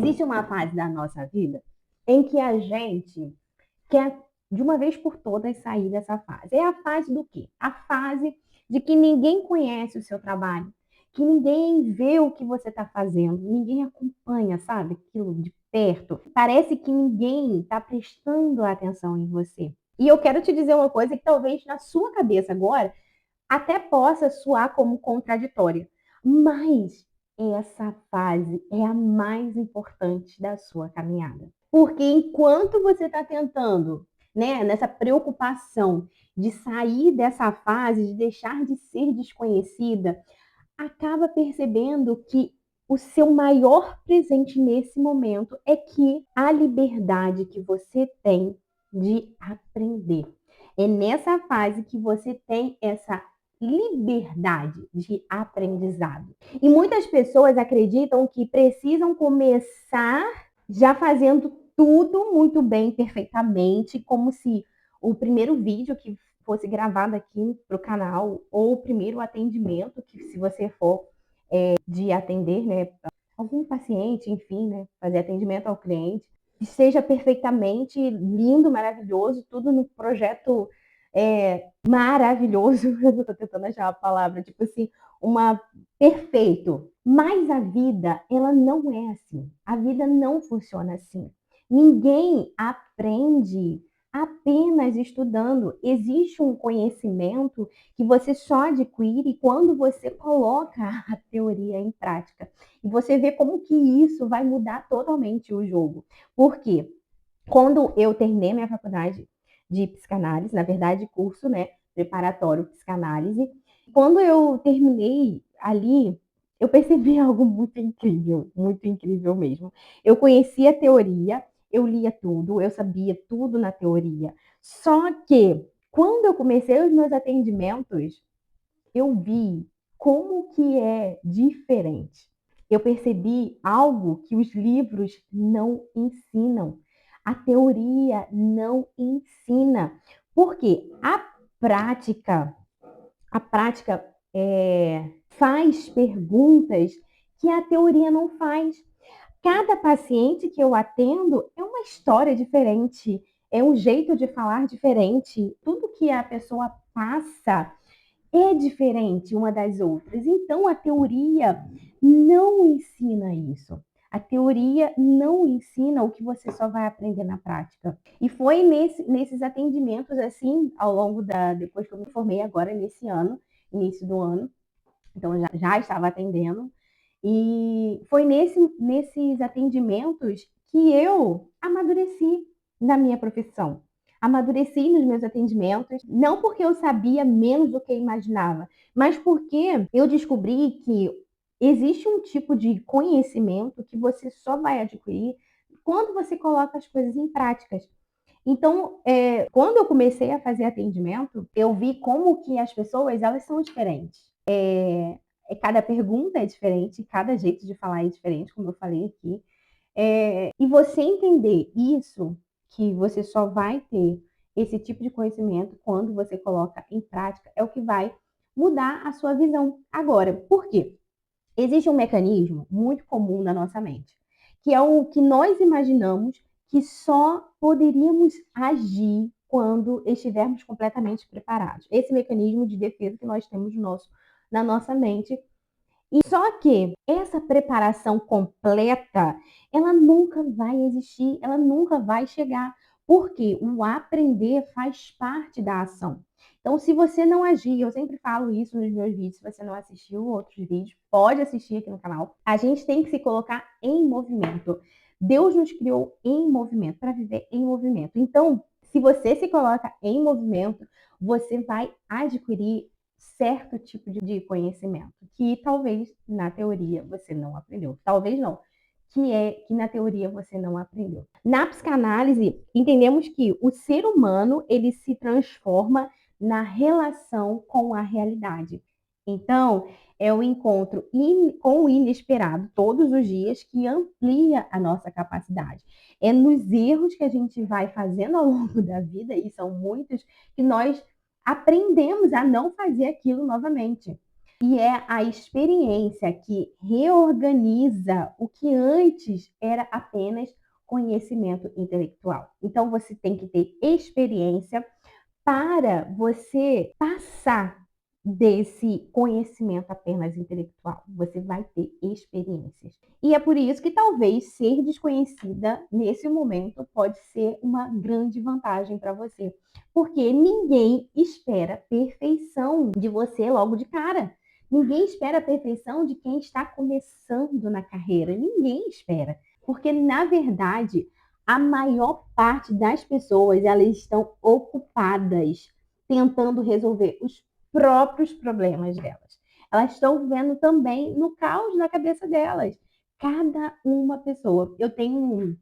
Existe uma fase da nossa vida em que a gente quer, de uma vez por todas, sair dessa fase. É a fase do quê? A fase de que ninguém conhece o seu trabalho, que ninguém vê o que você está fazendo, ninguém acompanha, sabe, aquilo de perto. Parece que ninguém está prestando atenção em você. E eu quero te dizer uma coisa que talvez na sua cabeça agora até possa soar como contraditória, mas essa fase é a mais importante da sua caminhada. Porque enquanto você está tentando, né, nessa preocupação de sair dessa fase, de deixar de ser desconhecida, acaba percebendo que o seu maior presente nesse momento é que a liberdade que você tem de aprender. É nessa fase que você tem essa liberdade de aprendizado. E muitas pessoas acreditam que precisam começar já fazendo tudo muito bem, perfeitamente, como se o primeiro vídeo que fosse gravado aqui para o canal, ou o primeiro atendimento, que se você for de atender, né, algum paciente, enfim, né, fazer atendimento ao cliente, que seja perfeitamente lindo, maravilhoso, tudo no projeto maravilhoso, eu estou tentando achar a palavra, tipo assim, perfeito. Mas a vida, ela não é assim. A vida não funciona assim. Ninguém aprende apenas estudando. Existe um conhecimento que você só adquire quando você coloca a teoria em prática. E você vê como que isso vai mudar totalmente o jogo. Por quê? Quando eu terminei minha faculdade de psicanálise, na verdade, curso, né, preparatório psicanálise, quando eu terminei ali, eu percebi algo muito incrível mesmo. Eu conhecia a teoria, eu lia tudo, eu sabia tudo na teoria. Só que quando eu comecei os meus atendimentos, eu vi como que é diferente. Eu percebi algo que os livros não ensinam. A teoria não ensina. Porque prática, a prática faz perguntas que a teoria não faz. Cada paciente que eu atendo é uma história diferente, é um jeito de falar diferente. Tudo que a pessoa passa é diferente uma das outras. Então, a teoria não ensina isso. A teoria não ensina o que você só vai aprender na prática. E foi nesses atendimentos, assim, ao longo depois que eu me formei agora, nesse ano, início do ano, então já estava atendendo, e foi nesses atendimentos que eu amadureci na minha profissão. Amadureci nos meus atendimentos, não porque eu sabia menos do que eu imaginava, mas porque eu descobri que existe um tipo de conhecimento que você só vai adquirir quando você coloca as coisas em práticas. Então, quando eu comecei a fazer atendimento, eu vi como que as pessoas, elas são diferentes. Cada pergunta é diferente, cada jeito de falar é diferente, como eu falei aqui. E você entender isso, que você só vai ter esse tipo de conhecimento quando você coloca em prática, é o que vai mudar a sua visão. Agora, por quê? Existe um mecanismo muito comum na nossa mente, que é o que nós imaginamos que só poderíamos agir quando estivermos completamente preparados. Esse mecanismo de defesa que nós temos na nossa mente. E só que essa preparação completa, ela nunca vai existir, ela nunca vai chegar, porque o aprender faz parte da ação. Então, se você não agir, eu sempre falo isso nos meus vídeos, se você não assistiu outros vídeos, pode assistir aqui no canal. A gente tem que se colocar em movimento. Deus nos criou em movimento, para viver em movimento. Então, se você se coloca em movimento, você vai adquirir certo tipo de conhecimento que talvez na teoria você não aprendeu. Talvez não, que na teoria você não aprendeu. Na psicanálise, entendemos que o ser humano, ele se transforma na relação com a realidade. Então, é o encontro com o inesperado todos os dias que amplia a nossa capacidade. É nos erros que a gente vai fazendo ao longo da vida, e são muitos, que nós aprendemos a não fazer aquilo novamente. E é a experiência que reorganiza o que antes era apenas conhecimento intelectual. Então você tem que ter experiência para você passar desse conhecimento apenas intelectual. Você vai ter experiências. E é por isso que talvez ser desconhecida nesse momento pode ser uma grande vantagem para você, porque ninguém espera perfeição de você logo de cara. Ninguém espera a perfeição de quem está começando na carreira. Ninguém espera. Porque, na verdade, a maior parte das pessoas, elas estão ocupadas tentando resolver os próprios problemas delas. Elas estão vendo também no caos na cabeça delas. Cada uma pessoa. Tenho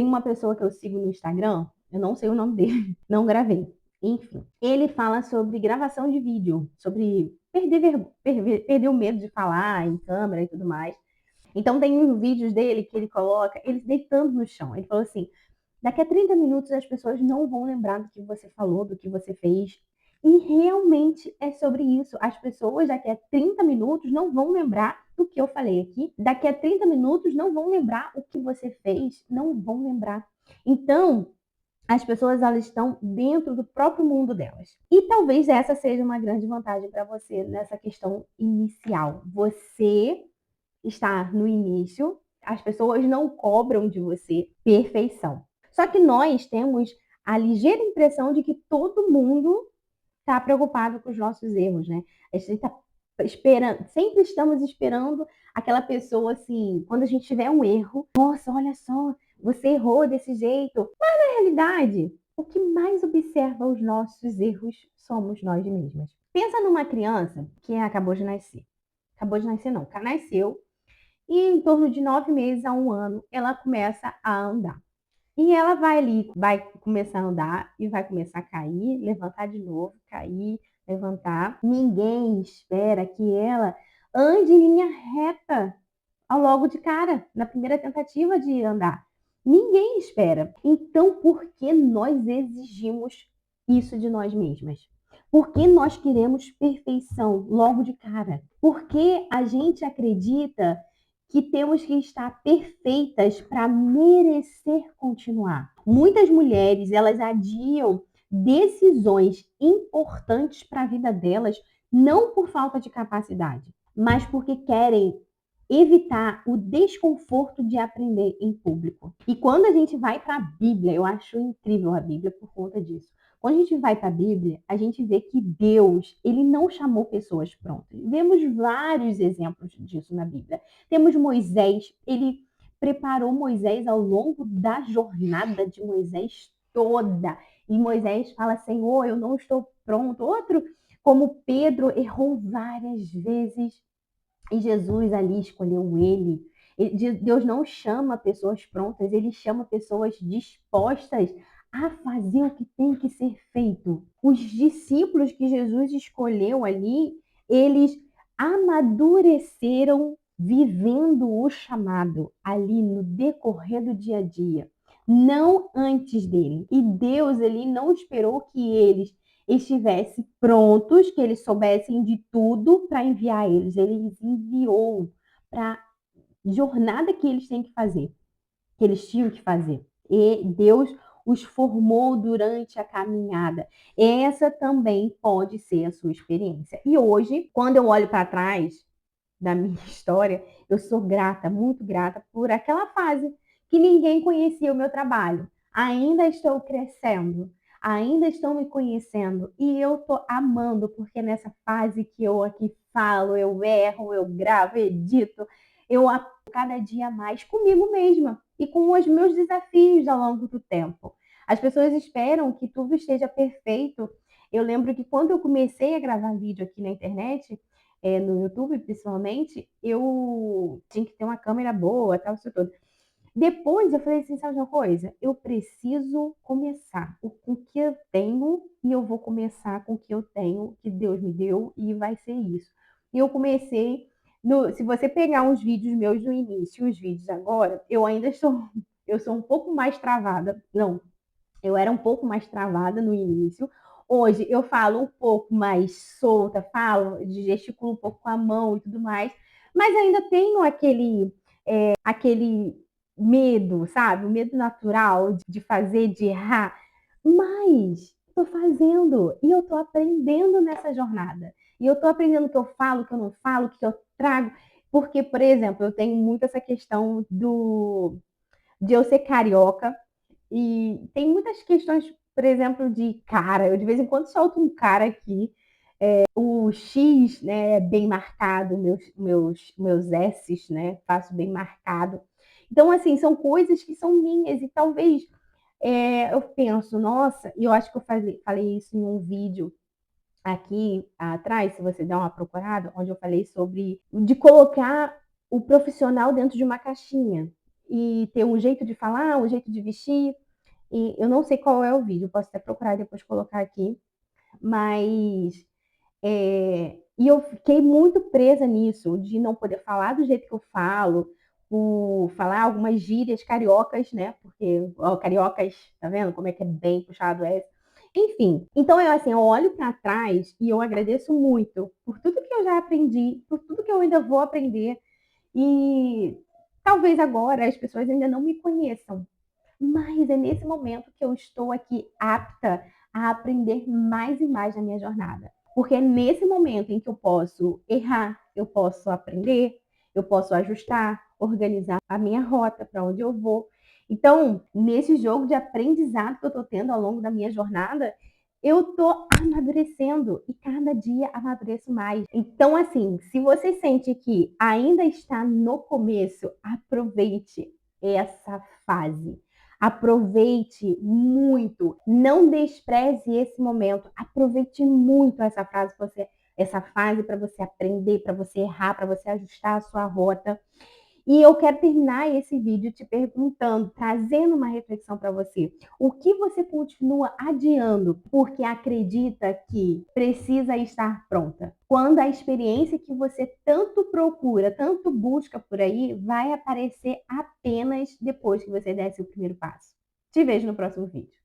uma pessoa que eu sigo no Instagram, eu não sei o nome dele, não gravei. Enfim, ele fala sobre gravação de vídeo, sobre perder o medo de falar em câmera e tudo mais. Então tem uns vídeos dele que ele coloca, ele deitando no chão. Ele falou assim: daqui a 30 minutos as pessoas não vão lembrar do que você falou, do que você fez. E realmente é sobre isso. As pessoas daqui a 30 minutos não vão lembrar do que eu falei aqui. Daqui a 30 minutos não vão lembrar o que você fez, não vão lembrar. Então, as pessoas elas estão dentro do próprio mundo delas. E talvez essa seja uma grande vantagem para você nessa questão inicial. Você está no início, as pessoas não cobram de você perfeição. Só que nós temos a ligeira impressão de que todo mundo está preocupado com os nossos erros, né? A gente está esperando, sempre estamos esperando aquela pessoa assim, quando a gente tiver um erro, nossa, olha só, você errou desse jeito. Mas na realidade, o que mais observa os nossos erros somos nós mesmas. Pensa numa criança que acabou de nascer. Acabou de nascer, não, nasceu e em torno de 9 meses a um ano, ela começa a andar. E ela vai ali, vai começar a andar e vai começar a cair, levantar de novo, cair, levantar. Ninguém espera que ela ande em linha reta ao logo de cara, na primeira tentativa de andar. Ninguém espera. Então, por que nós exigimos isso de nós mesmas? Por que nós queremos perfeição logo de cara? Porque a gente acredita que temos que estar perfeitas para merecer continuar. Muitas mulheres, elas adiam decisões importantes para a vida delas, não por falta de capacidade, mas porque querem evitar o desconforto de aprender em público. E quando a gente vai para a Bíblia, eu acho incrível a Bíblia por conta disso. Quando a gente vai para a Bíblia, a gente vê que Deus, ele não chamou pessoas prontas. Vemos vários exemplos disso na Bíblia. Temos Moisés, ele preparou Moisés ao longo da jornada de Moisés toda. E Moisés fala: Senhor, eu não estou pronto. Outro, como Pedro, errou várias vezes e Jesus ali escolheu ele. Deus não chama pessoas prontas, ele chama pessoas dispostas a fazer o que tem que ser feito. Os discípulos que Jesus escolheu ali, eles amadureceram vivendo o chamado ali no decorrer do dia a dia, não antes dele. E Deus, ele não esperou que eles estivessem prontos, que eles soubessem de tudo para enviar eles. Ele enviou para a jornada que eles têm que fazer, que eles tinham que fazer. E Deus os formou durante a caminhada. Essa também pode ser a sua experiência. E hoje, quando eu olho para trás da minha história, eu sou grata, muito grata por aquela fase que ninguém conhecia o meu trabalho. Ainda estou crescendo, ainda estou me conhecendo e eu tô amando, porque nessa fase que eu aqui falo, eu erro, eu gravo, edito, eu aprendo cada dia mais comigo mesma e com os meus desafios ao longo do tempo. As pessoas esperam que tudo esteja perfeito. Eu lembro que quando eu comecei a gravar vídeo aqui na internet, no YouTube principalmente, eu tinha que ter uma câmera boa, tal, isso tudo. Depois eu falei assim, sabe de uma coisa? Eu preciso começar com o que eu tenho e eu vou começar com o que eu tenho, que Deus me deu e vai ser isso. E eu comecei, se você pegar uns vídeos meus no início e os vídeos agora, eu sou um pouco mais travada. Não, eu era um pouco mais travada no início. Hoje eu falo um pouco mais solta, falo, gesticulo um pouco com a mão e tudo mais, mas ainda tenho aquele medo, sabe? O medo natural de fazer, de errar, mas estou fazendo e eu estou aprendendo nessa jornada. E eu estou aprendendo o que eu falo, o que eu não falo, o que eu trago. Porque, por exemplo, eu tenho muito essa questão de eu ser carioca e tem muitas questões, por exemplo, de cara. Eu de vez em quando solto um cara aqui, o X, né, é bem marcado, meus S's, né, faço bem marcado. Então, assim, são coisas que são minhas e talvez eu penso, nossa, e eu acho que eu falei isso em um vídeo aqui atrás, se você der uma procurada, onde eu falei sobre de colocar o profissional dentro de uma caixinha e ter um jeito de falar, um jeito de vestir. E eu não sei qual é o vídeo, posso até procurar e depois colocar aqui, mas e eu fiquei muito presa nisso, de não poder falar do jeito que eu falo, por falar algumas gírias cariocas, né? Porque, ó, cariocas, tá vendo como é que é bem puxado essa? Enfim, então eu assim, eu olho para trás e eu agradeço muito por tudo que eu já aprendi, por tudo que eu ainda vou aprender e talvez agora as pessoas ainda não me conheçam, mas é nesse momento que eu estou aqui apta a aprender mais e mais na minha jornada. Porque é nesse momento em que eu posso errar, eu posso aprender, eu posso ajustar, organizar a minha rota para onde eu vou. Então, nesse jogo de aprendizado que eu estou tendo ao longo da minha jornada, eu estou amadurecendo e cada dia amadureço mais. Então, assim, se você sente que ainda está no começo, aproveite essa fase. Aproveite muito, não despreze esse momento. Aproveite muito essa fase para você aprender, para você errar, para você ajustar a sua rota. E eu quero terminar esse vídeo te perguntando, trazendo uma reflexão para você. O que você continua adiando porque acredita que precisa estar pronta? Quando a experiência que você tanto procura, tanto busca por aí, vai aparecer apenas depois que você desse o primeiro passo. Te vejo no próximo vídeo.